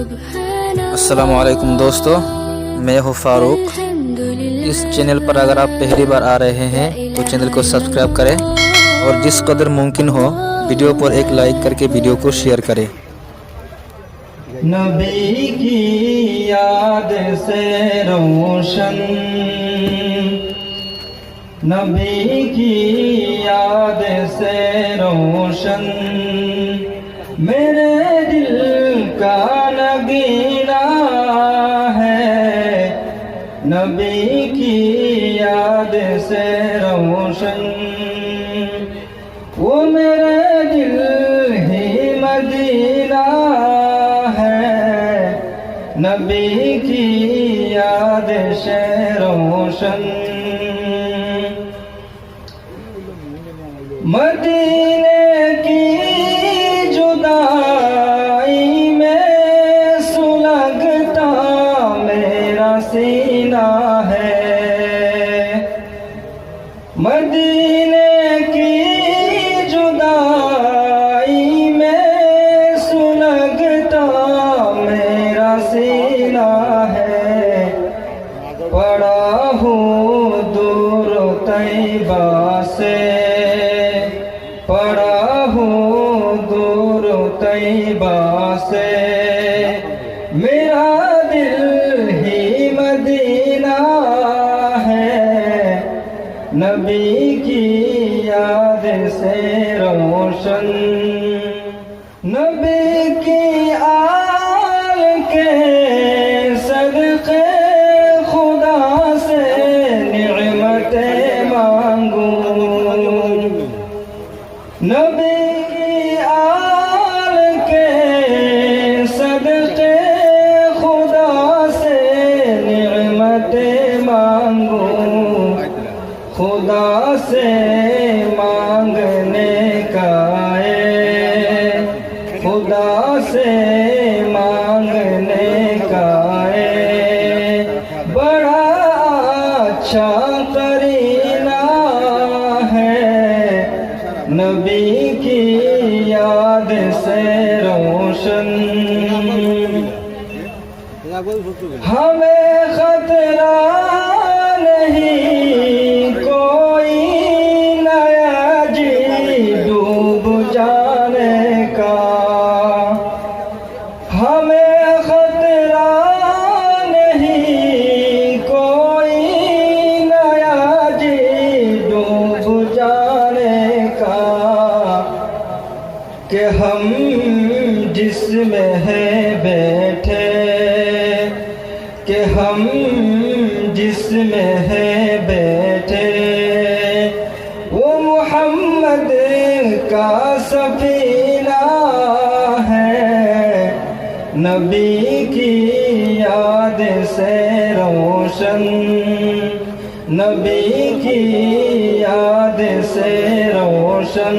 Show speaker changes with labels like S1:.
S1: अस्सलाम वालेकुम दोस्तों, मैं हूँ फारूक। इस चैनल पर अगर आप पहली बार आ रहे हैं तो चैनल को सब्सक्राइब करें और जिस कदर मुमकिन हो वीडियो पर एक लाइक करके वीडियो को शेयर करें।
S2: नबी की याद से रोशन, नबी की याद से रोशन मेरे दिल का नगीना है। नबी की याद से रोशन वो मेरे दिल ही मदीना है। नबी की याद से रोशन मदीने की जुदाई में सुलगता मेरा सीना है। मदीने की जुदाई में सुलगता मेरा सीना है। पड़ा हूँ दूर तैबा से, पड़ा हूँ दूर तैबा से मेरा दिल ही मदीना है। नबी की याद से रोशन, नबी की आल के सदक़े खुदा से निअमतें मांगूं। नबी की आल के सदक़े खुदा से निअमतें मांगूं। खुदा से मांगने का खुदा से मांगने का बड़ा अच्छा करीना है। नबी की याद से रोशन हमें खतरा नहीं कोई नया जी डूब जाने का। हमें खतरा नहीं कोई नया जी डूब जाने का। कि हम जिसमें है बैठे, कि हम जिसमें है बैठे वो मोहम्मद का सफीना है। नबी की याद से रोशन, नबी की याद से रोशन